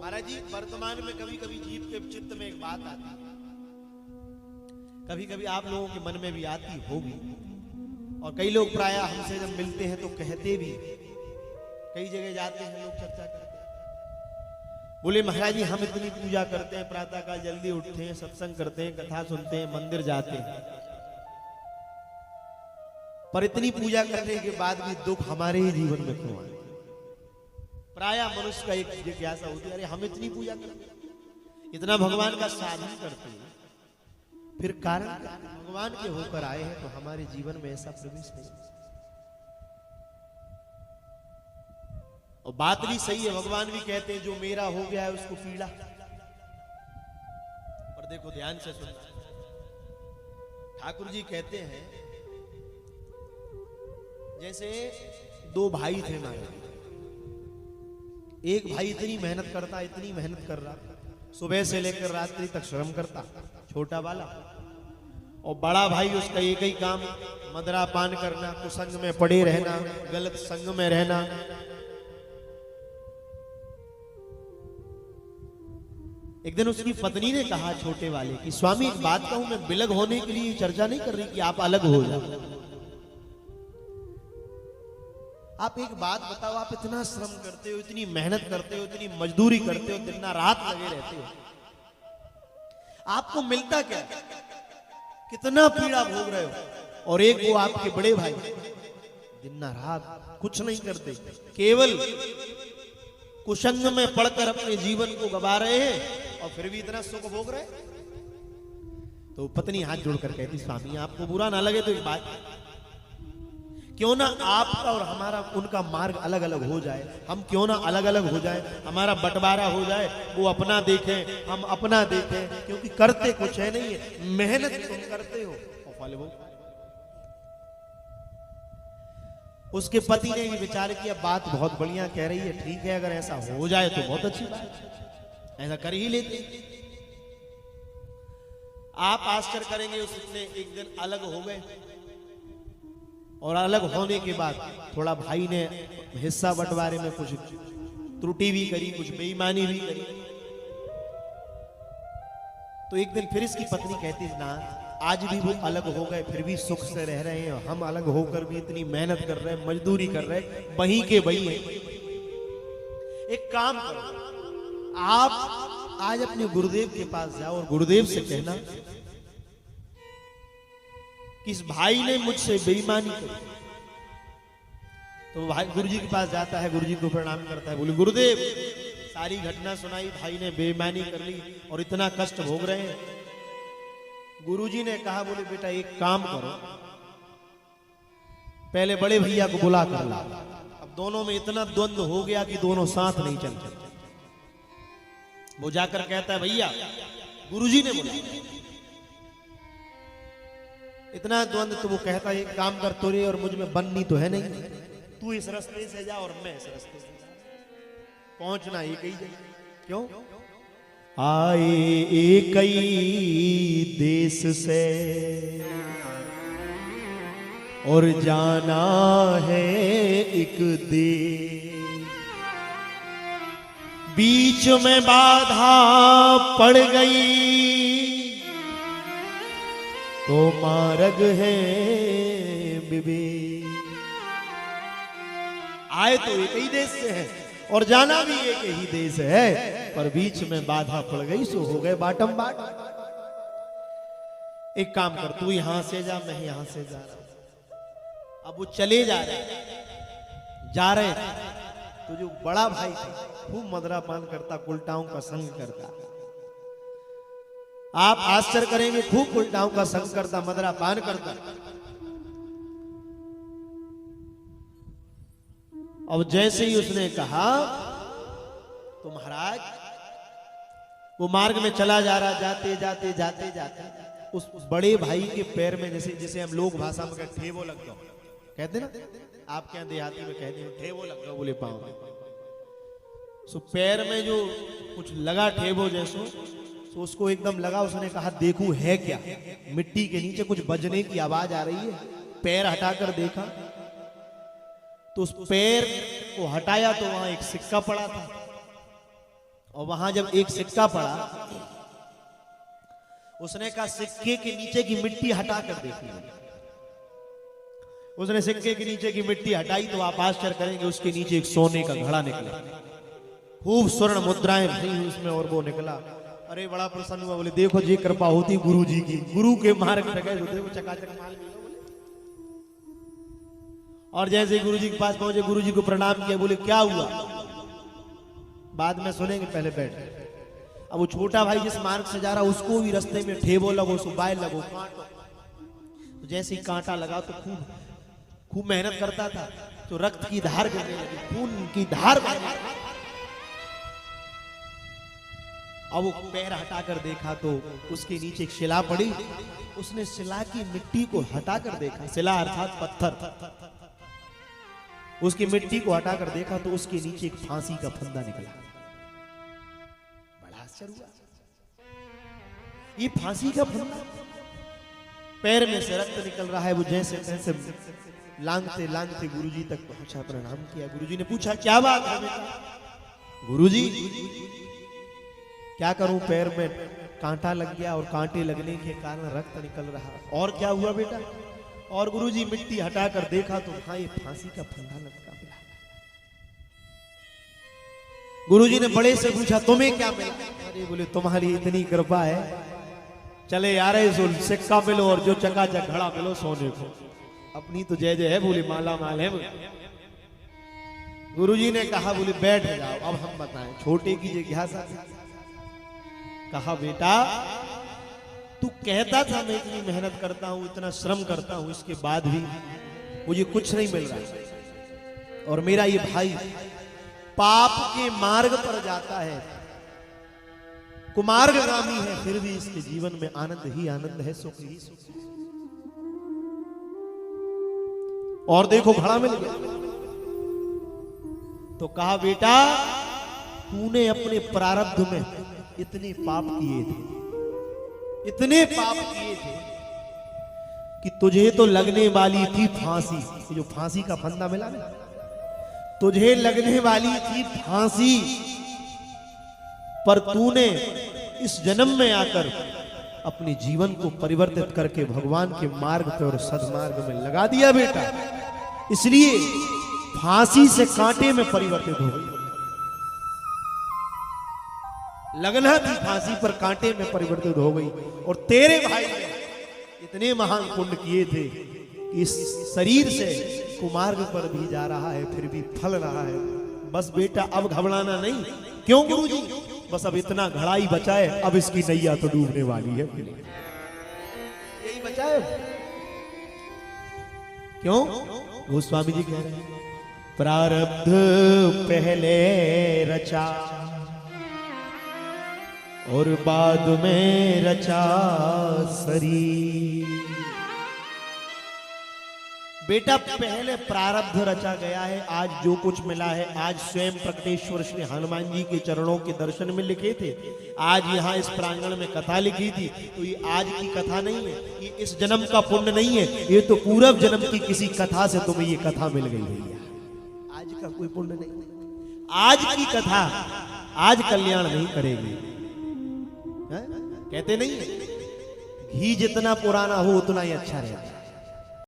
महाराज जी वर्तमान में कभी कभी जीव के चित्त में एक बात आती है, कभी कभी आप लोगों के मन में भी आती होगी, और कई लोग प्रायः हमसे जब मिलते हैं तो कहते भी, कई जगह जाते हैं लोग चर्चा करते हैं, बोले महाराज जी हम इतनी पूजा करते हैं, प्रातः काल जल्दी उठते हैं, सत्संग करते हैं, कथा सुनते हैं, मंदिर जाते हैं, पर इतनी पूजा करने के बाद भी दुख हमारे ही जीवन में क्यों आए। प्रायः मनुष्य का एक जिज्ञासा होती है, अरे हम इतनी पूजा करते हैं, इतना भगवान का साधन करते हैं, फिर कारण भगवान के होकर आए हैं तो हमारे जीवन में ऐसा प्रवेश नहीं। और बात भी सही है, भगवान भी कहते हैं जो मेरा हो गया है उसको पीड़ा। और देखो ध्यान से सुनना, ठाकुर जी कहते हैं जैसे दो भाई थे महाराज, एक भाई इतनी मेहनत करता, इतनी मेहनत कर रहा, सुबह से लेकर रात्रि तक श्रम करता, छोटा वाला, और बड़ा भाई उसका एक ही काम मदरा पान करना, कुसंग में पड़े रहना, गलत संग में रहना। एक दिन उसकी पत्नी ने कहा छोटे वाले कि स्वामी एक बात कहूं, मैं बिलग होने के लिए चर्चा नहीं कर रही कि आप अलग हो जाओ, आप एक बात बताओ, आप इतना श्रम करते हो, इतनी मेहनत करते हो, इतनी मजदूरी करते हो, दिन रात लगे रहते हो, आपको मिलता क्या, कितना पीड़ा भोग रहे हो। और एक वो आपके बड़े भाई दिन रात कुछ नहीं करते, केवल कुसंग में पड़कर अपने जीवन को गवा रहे हैं और फिर भी इतना सुख भोग रहे। तो पत्नी हाथ जोड़कर कहती स्वामी आपको बुरा ना लगे तो एक बात, क्यों ना आपका और हमारा उनका मार्ग अलग अलग हो जाए, हम क्यों ना अलग अलग हो जाए, हमारा बंटवारा हो जाए, वो अपना देखें हम अपना देखें, क्योंकि करते कुछ है नहीं है, मेहनत तुम करते हो और फल वो। उसके पति ने भी विचार किया बात बहुत बढ़िया कह रही है, ठीक है अगर ऐसा हो जाए तो बहुत अच्छी बात, ऐसा कर ही लेते। आप आश्चर्य करेंगे उसने एक दिन अलग हो गए, और अलग होने के बाद थोड़ा भाई ने हिस्सा बंटवारे में कुछ त्रुटि भी करी, कुछ बेईमानी भी करी। तो एक दिन फिर इसकी पत्नी कहती ना आज भी वो अलग हो गए फिर भी सुख से रह रहे हैं, और हम अलग होकर भी इतनी मेहनत कर रहे हैं, मजदूरी कर रहे हैं, वहीं के वहीं हैं। एक काम करो, आप आज अपने गुरुदेव के पास जाओ और गुरुदेव से कहना इस भाई ने मुझसे बेईमानी करी। तो भाई गुरुजी के पास जाता है, गुरुजी को प्रणाम करता है, बोले गुरुदेव सारी घटना सुनाई, भाई ने बेईमानी कर ली और इतना कष्ट भोग रहे हैं। गुरुजी ने कहा बोले बेटा एक काम करो, पहले बड़े भैया को बुला कर ला। अब दोनों में इतना द्वंद्व हो गया कि दोनों साथ नहीं चल सकते। वो जाकर कहता है भैया गुरुजी ने बुलाया, इतना द्वंद। तो वो कहता है एक काम कर तो रे, और मुझ में बननी तो है नहीं, तू इस रास्ते से जा और मैं इस रास्ते से जा, पहुंचना एक ही जगह। क्यों आए एक ही देश से और जाना है एक देश, बीच में बाधा पड़ गई तो मार्ग है विवेक। आए तो एक ही देश से है और जाना भी एक ही देश है, पर बीच में बाधा पड़ गई सो हो गए बाटम बाट। एक काम कर, तू यहां से जा मैं यहां से जा रहा हूं। अब वो चले जा रहे तो जो बड़ा भाई था खूब मदरा पान करता, उल्टाओं का संग करता। आप आश्चर्य करेंगे, खूब उल्टाओं का संग करता, मदरा पान करता। अब जैसे ही उसने कहा तो महाराज वो मार्ग में चला जा रहा, जाते जाते जाते जाते उस बड़े भाई के पैर में जैसे जिसे हम लोग भाषा में कहते ठेवो लग गया, कहते ना आपके यहाँ देहाती में कहते हैं ठेवो लग गया, बोले पाँव में। सो पैर में जो कुछ लगा ठेवो जैसो, तो उसको एकदम लगा। उसने कहा देखूं है क्या, मिट्टी के नीचे कुछ बजने की आवाज आ रही है। पैर हटाकर देखा तो उस पैर को हटाया तो वहां एक सिक्का पड़ा था, और वहां जब एक सिक्का पड़ा, उसने कहा सिक्के के नीचे की मिट्टी हटा कर देखी। उसने सिक्के के नीचे की मिट्टी हटाई तो आप आश्चर्य करेंगे, उसके नीचे एक सोने का घड़ा निकला, खूब स्वर्ण मुद्राएं भरी उसमें, और वो निकला। अरे बड़ा प्रसन्न हुआ, बोले देखो जी कृपा होती गुरु जी की, गुरु के मार्ग पे गए तो चकाचक माल मिला। और जैसे गुरु जी के पास पहुंचे, गुरु जी को प्रणाम किया, बोले क्या हुआ, बाद में सुनेंगे, पहले बैठ। अब वो छोटा भाई जिस मार्ग से जा रहा, उसको भी रास्ते में ठेबो लगो, सुबाइल लगो, कांटो। तो जैसे ही कांटा लगा तो खूब मेहनत करता था, तो रक्त की धार गिरने लगी, खून की धार बहने लगी। अब वो पैर हटाकर देखा तो उसके नीचे एक शिला पड़ी। उसने शिला की मिट्टी को हटाकर देखा, शिला अर्थात पत्थर, उसकी मिट्टी को हटाकर देखा तो उसके नीचे एक फांसी का फंदा निकला। बड़ा आश्चर्य हुआ, ये फांसी का फंदा, पैर में से रक्त निकल रहा है। वो जैसे तैसे लांघते लांघते गुरुजी तक पहुंचा, प्रणाम किया। गुरुजी ने पूछा क्या बात है बेटा? गुरुजी क्या करूं, पैर में कांटा लग गया और कांटे लगने के कारण रक्त निकल रहा। और क्या हुआ बेटा? और गुरुजी मिट्टी हटाकर देखा तो वहां ये फांसी का फंदा लटका मिला। गुरुजी ने बड़े से पूछा तुम्हें क्या मिला? अरे बोले तुम्हारी इतनी कृपा है, चले यार सिक्का मिलो और जो चकाचक घड़ा मिलो सोने को, अपनी तो जय जय है, बोले माला माल है। गुरुजी ने कहा बोले बैठ जाओ, अब हम बताएं। छोटे की जिज्ञासा, कहा बेटा तू कहता था मैं इतनी मेहनत करता हूं, इतना श्रम करता हूं, इसके बाद भी मुझे कुछ नहीं मिल रहा, और मेरा ये भाई पाप के मार्ग पर जाता है, कुमार्गगामी है, फिर भी इसके जीवन में आनंद ही आनंद है, सुख ही सुख है। और देखो घड़ा मिल गया। तो कहा बेटा तूने अपने प्रारब्ध में इतने पाप किए थे, इतने पाप किए थे कि तुझे तो लगने वाली थी फांसी, जो फांसी का फंदा मिला ना, तुझे लगने वाली थी फांसी, पर तूने इस जन्म में आकर अपने जीवन को परिवर्तित करके भगवान के मार्ग पर और सदमार्ग में लगा दिया बेटा, इसलिए फांसी से कांटे में परिवर्तित हो गई। लगना थी फांसी पर कांटे में परिवर्तित हो गई। और तेरे भाई ने इतने महान पुण्य किए थे कि इस शरीर से कुमार्ग पर भी जा रहा है, फिर भी फल रहा है। बस बेटा अब घबराना नहीं। क्यों गुरुजी? बस अब इतना घड़ा ही बचा है, अब इसकी नैया तो डूबने वाली है, यही बचा है। क्यों? गोस्वामी जी कह रहे हैं प्रारब्ध पहले रचा और बाद में रचा शरीर। बेटा पहले प्रारब्ध रचा गया है, आज जो कुछ मिला है, आज स्वयं प्रकटेश्वर श्री हनुमान जी के चरणों के दर्शन में लिखे थे, आज यहाँ इस प्रांगण में कथा लिखी थी, तो ये आज की कथा नहीं है, ये इस जन्म का पुण्य नहीं है, ये तो पूर्व जन्म की किसी कथा से तुम्हें ये कथा मिल गई भैया। आज का कोई पुण्य नहीं, आज की कथा आज कल्याण नहीं करेगी। कहते नहीं घी जितना पुराना हो उतना ही अच्छा रहता है।